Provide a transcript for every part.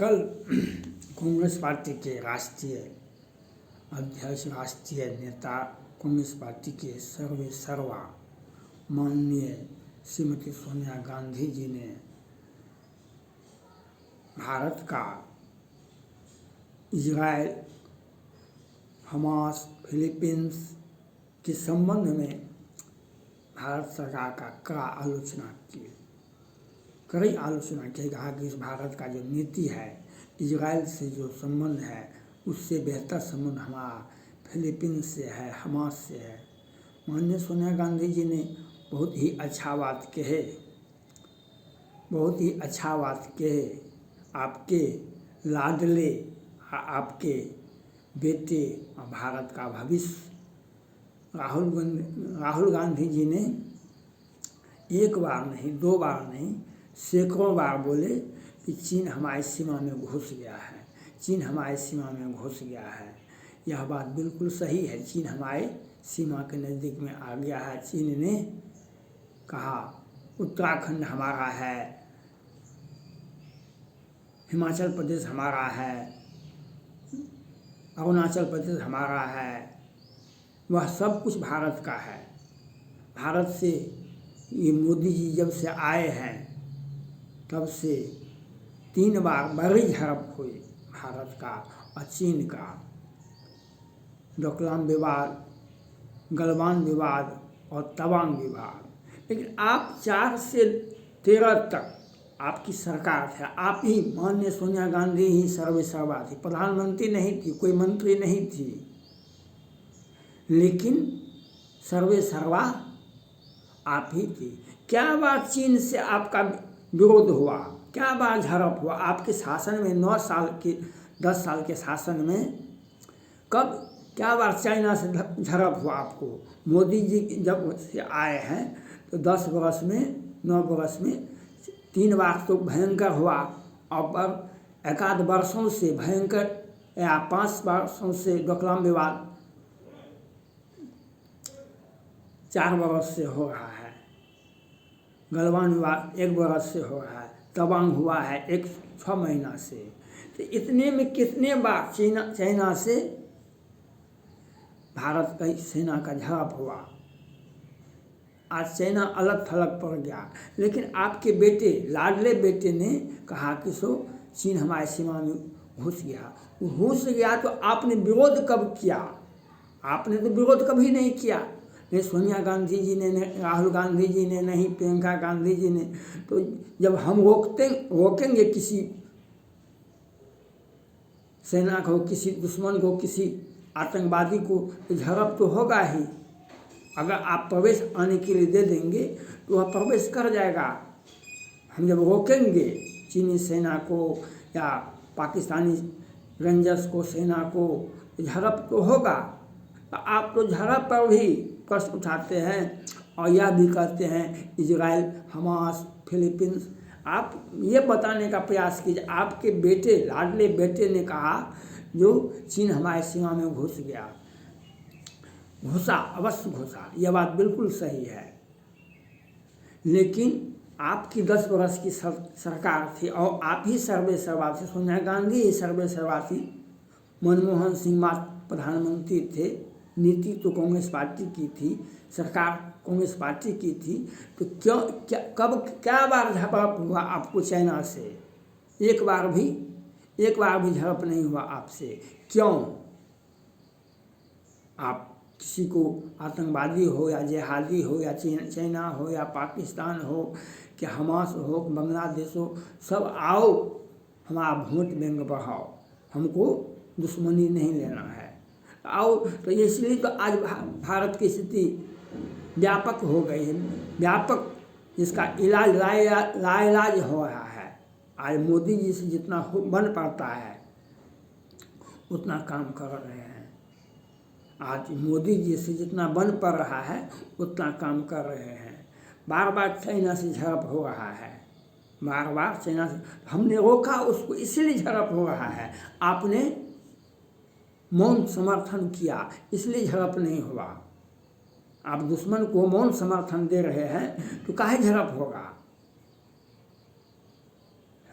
कल कांग्रेस पार्टी के राष्ट्रीय अध्यक्ष, राष्ट्रीय नेता, कांग्रेस पार्टी के सर्वे सर्वा माननीय श्रीमती सोनिया गांधी जी ने भारत का इजराइल, हमास, फिलीपींस के संबंध में भारत सरकार का कड़ी आलोचना की। कहा कि इस भारत का जो नीति है, इजराइल से जो संबंध है उससे बेहतर संबंध हमारा फिलीपींस से है, हमास से है। माननीय सोनिया गांधी जी ने बहुत ही अच्छा बात कहे। आपके लाडले, आपके बेटे और भारत का भविष्य राहुल गांधी जी ने एक बार नहीं, दो बार नहीं, सैकड़ों बार बोले कि चीन हमारी सीमा में घुस गया है, चीन हमारी सीमा में घुस गया है। यह बात बिल्कुल सही है। चीन हमारे सीमा के नज़दीक में आ गया है। चीन ने कहा उत्तराखंड हमारा है, हिमाचल प्रदेश हमारा है, अरुणाचल प्रदेश हमारा है, वह सब कुछ भारत का है। भारत से ये मोदी जी जब से आए हैं तब से 3 बार बड़ी झड़प हुई भारत का और चीन का। डोकलाम विवाद, गलवान विवाद और तवांग विवाद। लेकिन आप 4 से 13 तक आपकी सरकार है। आप ही, माननीय सोनिया गांधी ही सर्वे सर्वा थी। प्रधानमंत्री नहीं थी, कोई मंत्री नहीं थी, लेकिन सर्वे सर्वा आप ही थी। क्या बार चीन से आपका विरोध हुआ, क्या बार झड़प हुआ आपके शासन में? 9 साल के 10 साल के शासन में कब क्या बार चाइना से झड़प हुआ आपको? मोदी जी जब से आए हैं तो 10 वर्ष में, 9 वर्ष में 3 बार तो भयंकर हुआ, और एकाध वर्षों से भयंकर, या 5 वर्षों से डोकलाम विवाद 4 वर्ष से हो रहा है, गलवान विवाद 1 वर्ष से हो रहा है, तवांग हुआ है 6 महीना से। तो इतने में कितने बार चाइना से भारत की सेना का झड़प हुआ। आज चाइना अलग थलग पड़ गया, लेकिन आपके बेटे, लाडले बेटे ने कहा कि चीन हमारी सीमा में घुस गया। तो आपने विरोध कब किया? आपने तो विरोध कभी नहीं किया। नहीं सोनिया गांधी जी ने, नहीं राहुल गांधी जी ने, नहीं प्रियंका गांधी जी ने। तो जब हम रोकेंगे किसी सेना को, किसी दुश्मन को, किसी आतंकवादी को, तो झड़प तो होगा ही। अगर आप प्रवेश आने के लिए दे देंगे तो वह प्रवेश कर जाएगा। हम जब रोकेंगे चीनी सेना को या पाकिस्तानी रेंजर्स को, सेना को, झड़प तो होगा। तो आप तो झड़प पर भी प्रश्न उठाते हैं और यह भी कहते हैं इजराइल, हमास, फिलीपींस। आप ये बताने का प्रयास कीजिए। आपके बेटे, लाडले बेटे ने कहा जो चीन हमारे सीमा में घुस गया, घुसा, अवश्य घुसा, यह बात बिल्कुल सही है। लेकिन आपकी 10 वर्ष की सरकार थी और आप ही सर्वे सर्वा थे। सोनिया गांधी ही सर्वे सर्वा थी। मनमोहन सिंह प्रधानमंत्री थे। नीति तो कांग्रेस पार्टी की थी, सरकार कांग्रेस पार्टी की थी। तो क्या बार झड़प हुआ आपको चाइना से? एक बार भी झड़प नहीं हुआ आपसे। क्यों? आप किसी को आतंकवादी हो या जिहादी हो या चाइना हो या पाकिस्तान हो कि हमास हो, बांग्लादेश हो, सब आओ हमारा वोट बैंक बढ़ाओ, हमको दुश्मनी नहीं लेना है, आओ। तो इसलिए तो आज भारत की स्थिति व्यापक हो गई है। व्यापक, जिसका इलाज लाइलाज हो रहा है। आज मोदी जी से जितना बन पाता है उतना काम कर रहे हैं। आज मोदी जी से जितना बन पड़ रहा है उतना काम कर रहे हैं। बार बार चाइना से झड़प हो रहा है, बार बार चाइना से। हमने रोका उसको, इसलिए झड़प हो रहा है। आपने मौन समर्थन किया, इसलिए झड़प नहीं हुआ। आप दुश्मन को मौन समर्थन दे रहे हैं तो काहे झड़प होगा?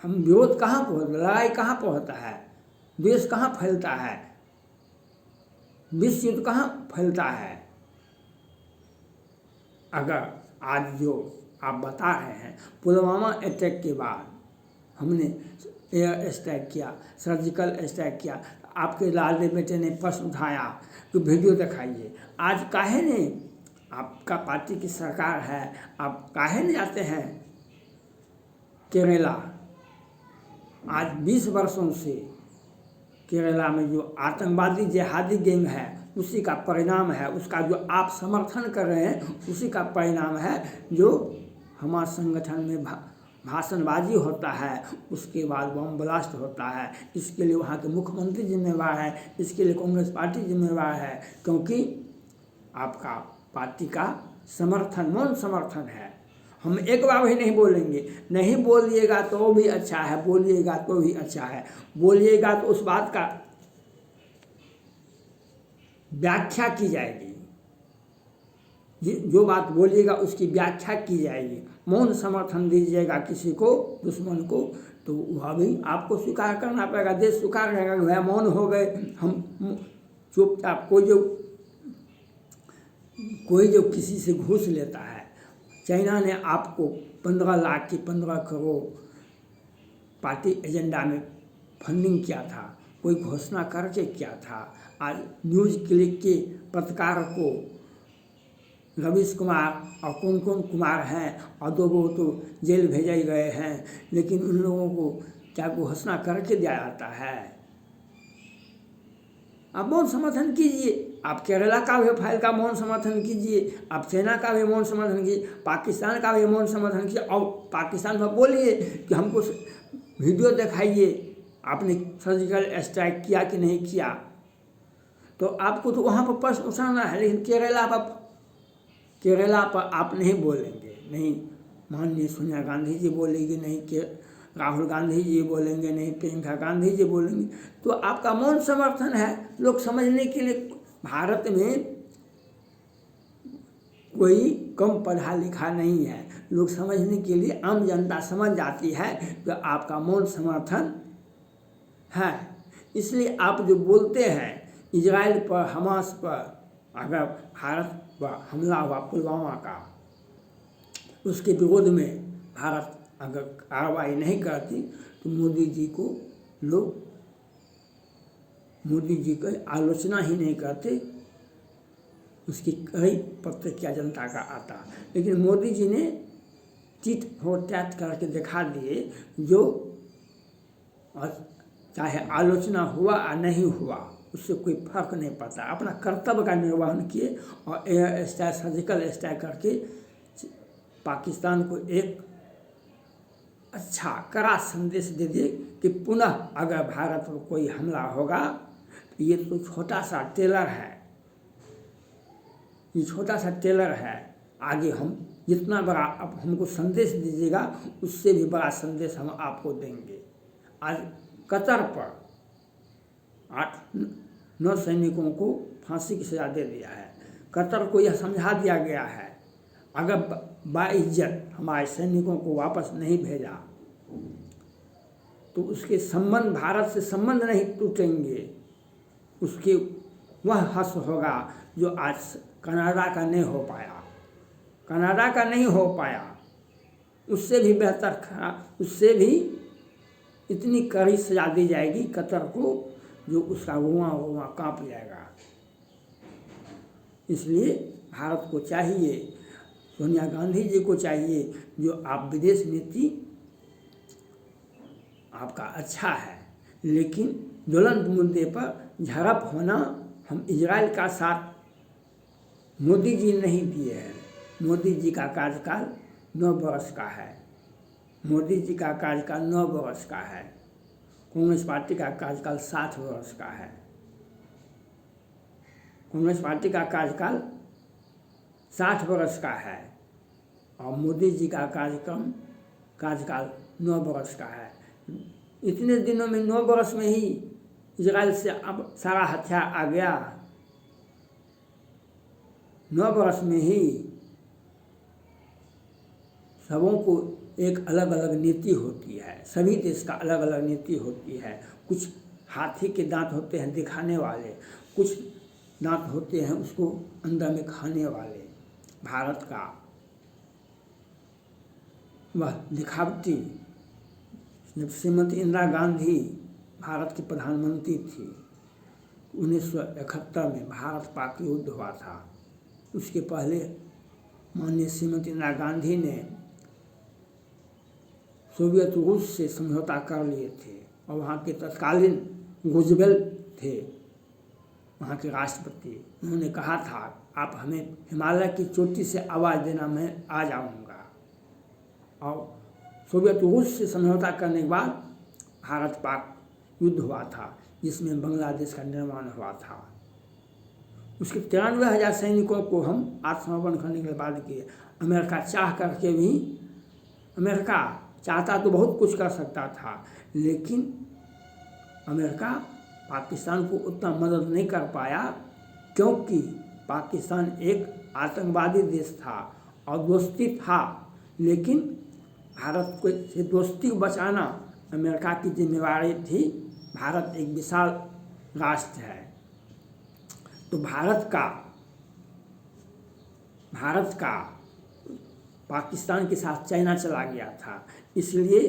हम विरोध कहाँ पर होता है, लड़ाई कहाँ पर होता है, द्वेष कहाँ फैलता है, विश्व युद्ध कहाँ फैलता है। अगर आज जो आप बता रहे हैं पुलवामा अटैक के बाद हमने एयर स्ट्राइक किया, सर्जिकल स्ट्राइक किया, आपके लाडले बेटे ने प्रश्न उठाया कि वीडियो दिखाइए। आज काहे ने, आपका पार्टी की सरकार है, आप काहे नहीं जाते हैं केरला। आज 20 वर्षों से केरला में जो आतंकवादी जिहादी गैंग है उसी का परिणाम है, उसका जो आप समर्थन कर रहे हैं उसी का परिणाम है जो हमारे संगठन में भाषणबाजी होता है, उसके बाद बम ब्लास्ट होता है। इसके लिए वहाँ के मुख्यमंत्री जिम्मेवार है, इसके लिए कांग्रेस पार्टी जिम्मेवार है, क्योंकि आपका पार्टी का समर्थन मौन समर्थन है। हम एक बार भी नहीं बोलेंगे, नहीं बोलिएगा तो भी अच्छा है, बोलिएगा तो भी अच्छा है। बोलिएगा तो उस बात का व्याख्या की जाएगी, जो बात बोलिएगा उसकी व्याख्या की जाएगी। मौन समर्थन दीजिएगा किसी को, दुश्मन को, तो वह भी आपको स्वीकार करना पड़ेगा। देश स्वीकार करेगा कि भाई मौन हो गए, हम चुपचाप। कोई जो किसी से घूस लेता है, चाइना ने आपको 15 लाख की 15 करोड़ पार्टी एजेंडा में फंडिंग किया था, कोई घोषणा करके किया था। आज न्यूज़ क्लिक के पत्रकार को रवीश कुमार और कौन कौन कुमार हैं और 2 वो तो जेल भेजे गए हैं, लेकिन उन लोगों को क्या घोषणा करके दिया जाता है। आप मौन समर्थन कीजिए, आप केरला का भी फाइल का मौन समर्थन कीजिए, आप सेना का भी मौन समर्थन कीजिए, पाकिस्तान का भी मौन समर्थन कीजिए, और पाकिस्तान में बोलिए कि हमको वीडियो दिखाइए आपने सर्जिकल स्ट्राइक किया कि नहीं किया। तो आपको तो वहाँ पर प्रश्न उठाना है, लेकिन केरला पर आप नहीं बोलेंगे, नहीं माननीय सोनिया गांधी जी बोलेगी, नहीं कि राहुल गांधी जी बोलेंगे, नहीं प्रियंका गांधी जी बोलेंगे, तो आपका मौन समर्थन है। लोग समझने के लिए, भारत में कोई कम पढ़ा लिखा नहीं है, लोग समझने के लिए, आम जनता समझ जाती है कि आपका मौन समर्थन है। इसलिए आप जो बोलते हैं इजराइल पर, हमास पर, अगर भारत पर हमला हुआ पुलवामा का, उसके विरोध में भारत अगर कार्रवाई नहीं करती तो मोदी जी को लोग, मोदी जी की आलोचना ही नहीं करते, उसकी कई प्रतिक्रिया जनता का आता। लेकिन मोदी जी ने टिट फॉर टैट करके दिखा दिए, जो और चाहे आलोचना हुआ या नहीं हुआ उससे कोई फर्क नहीं पड़ता, अपना कर्तव्य का निर्वहन किए और एयर स्ट्राइक, सर्जिकल स्ट्राइक करके पाकिस्तान को एक अच्छा कड़ा संदेश दे दिए कि पुनः अगर भारत पर कोई हमला होगा तो ये तो छोटा सा टेलर है, ये छोटा सा टेलर है, आगे हम जितना बड़ा आप हमको संदेश दीजिएगा उससे भी बड़ा संदेश हम आपको देंगे। आज कतर पर 8-9 सैनिकों को फांसी की सज़ा दे दिया है। कतर को यह समझा दिया गया है अगर बाइज्जत हमारे सैनिकों को वापस नहीं भेजा तो उसके संबंध, भारत से संबंध नहीं टूटेंगे, उसके वह हश्र होगा जो आज कनाडा का नहीं हो पाया, कनाडा का नहीं हो पाया, उससे भी बेहतर खराब, उससे भी इतनी कड़ी सजा दी जाएगी कतर को जो उसका रुआं कांप जाएगा। इसलिए भारत को चाहिए, सोनिया गांधी जी को चाहिए, जो आप विदेश नीति आपका अच्छा है, लेकिन ज्वलंत मुद्दे पर झड़प होना, हम इजराइल का साथ मोदी जी नहीं दिए हैं। मोदी जी का कार्यकाल 9 वर्ष का है, मोदी जी का कार्यकाल 9 वर्ष का है, कांग्रेस पार्टी का कार्यकाल 60 वर्ष का है। कांग्रेस पार्टी का कार्यकाल 60 वर्ष का है और मोदी जी का कार्यकाल 9 वर्ष का है। इतने दिनों में 9 वर्ष में ही इजराइल से अब सारा हथियार आ गया, 9 वर्ष में ही सबों को एक अलग अलग नीति होती है, सभी देश का अलग अलग नीति होती है। कुछ हाथी के दांत होते हैं दिखाने वाले, कुछ दांत होते हैं उसको अंदर में खाने वाले। भारत का वह दिखावटी। जब श्रीमती इंदिरा गांधी भारत की प्रधानमंत्री थी, 1971 में भारत पाक युद्ध हुआ था। उसके पहले माननीय श्रीमती इंदिरा गांधी ने सोवियत रूस से समझौता कर लिए थे और वहाँ के तत्कालीन रूजवेल्ट थे वहाँ के राष्ट्रपति। उन्होंने कहा था आप हमें हिमालय की चोटी से आवाज़ देना, मैं आ जाऊँगा। और सोवियत रूस से समझौता करने के बाद भारत पाक युद्ध हुआ था, जिसमें बांग्लादेश का निर्माण हुआ था। उसके 93,000 सैनिकों को हम आत्मसमर्पण करने के बाद किए। अमेरिका चाह करके भी, अमेरिका चाहता तो बहुत कुछ कर सकता था, लेकिन अमेरिका पाकिस्तान को उतना मदद नहीं कर पाया, क्योंकि पाकिस्तान एक आतंकवादी देश था और दोस्ती था, लेकिन भारत को से दोस्ती को बचाना अमेरिका की जिम्मेवारी थी। भारत एक विशाल राष्ट्र है, तो भारत का पाकिस्तान के साथ चाइना चला गया था, इसलिए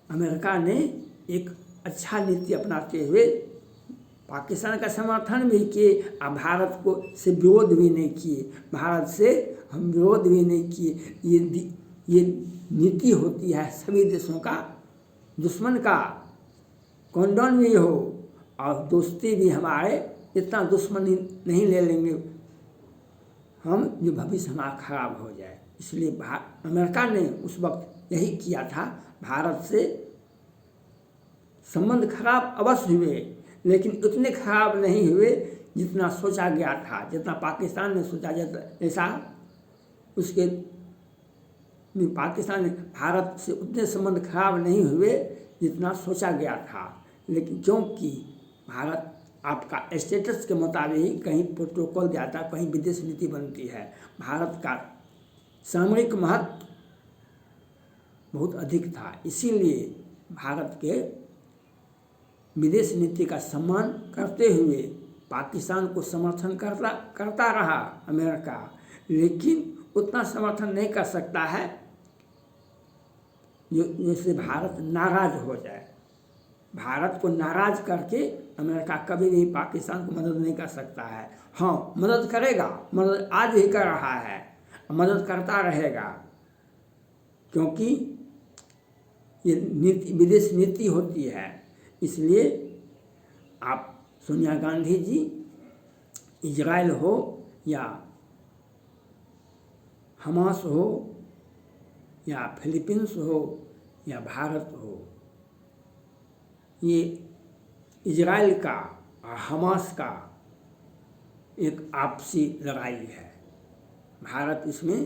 अमेरिका ने एक अच्छा नीति अपनाते हुए पाकिस्तान का समर्थन भी किए और भारत को से विरोध भी नहीं किए। भारत से हम विरोध भी नहीं किए। ये नीति होती है सभी देशों का, दुश्मन का कॉन्डोन भी हो और दोस्ती भी। हमारे इतना दुश्मनी नहीं ले लेंगे हम जो भविष्य हमारा खराब हो जाए। इसलिए अमेरिका ने उस वक्त यही किया था। भारत से संबंध खराब अवश्य हुए, लेकिन उतने खराब नहीं हुए जितना सोचा गया था, जितना पाकिस्तान ने सोचा ऐसा उसके पाकिस्तान ने भारत से उतने संबंध खराब नहीं हुए जितना सोचा गया था। लेकिन क्योंकि भारत आपका स्टेटस के मुताबिक कहीं प्रोटोकॉल जाता, कहीं विदेश नीति बनती है। भारत का सामरिक महत्व बहुत अधिक था, इसीलिए भारत के विदेश नीति का सम्मान करते हुए पाकिस्तान को समर्थन करता रहा अमेरिका, लेकिन उतना समर्थन नहीं कर सकता है जिससे भारत नाराज हो जाए। भारत को नाराज करके अमेरिका कभी भी पाकिस्तान को मदद नहीं कर सकता है। हाँ, मदद करेगा, मदद आज भी कर रहा है, मदद करता रहेगा, क्योंकि ये नीति विदेश नीति होती है। इसलिए आप सोनिया गांधी जी इजराइल हो या हमास हो या फिलीपींस हो या भारत हो, ये इजराइल का और हमास का एक आपसी लड़ाई है। भारत इसमें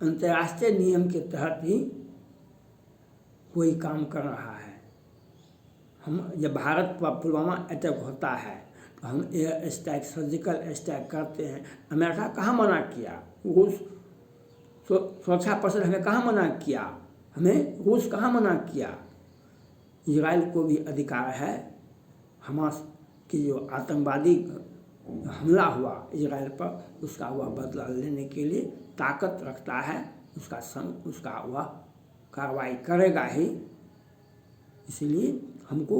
अंतर्राष्ट्रीय नियम के तहत ही कोई काम कर रहा है। हम जब भारत पर पुलवामा अटैक होता है तो हम एयर स्ट्राइक, सर्जिकल स्ट्राइक करते हैं। अमेरिका कहाँ मना किया? रूस सुरक्षा परिषद हमें कहाँ मना किया? हमें रूस कहाँ मना किया? इजराइल को भी अधिकार है हमास की जो आतंकवादी हमला हुआ इजराइल पर, उसका वह बदला लेने के लिए ताकत रखता है। उसका वह कार्रवाई करेगा ही। इसलिए हमको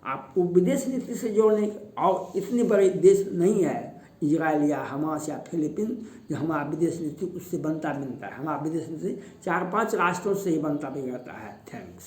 आपको विदेश नीति से जोड़ने, और इतनी बड़ी देश नहीं है इजराइल या हमास या फिलीपीन जो हमारा विदेश नीति उससे बनता है। हमारा विदेश नीति 4-5 राष्ट्रों से ही बनता बिगड़ता है। थैंक्स।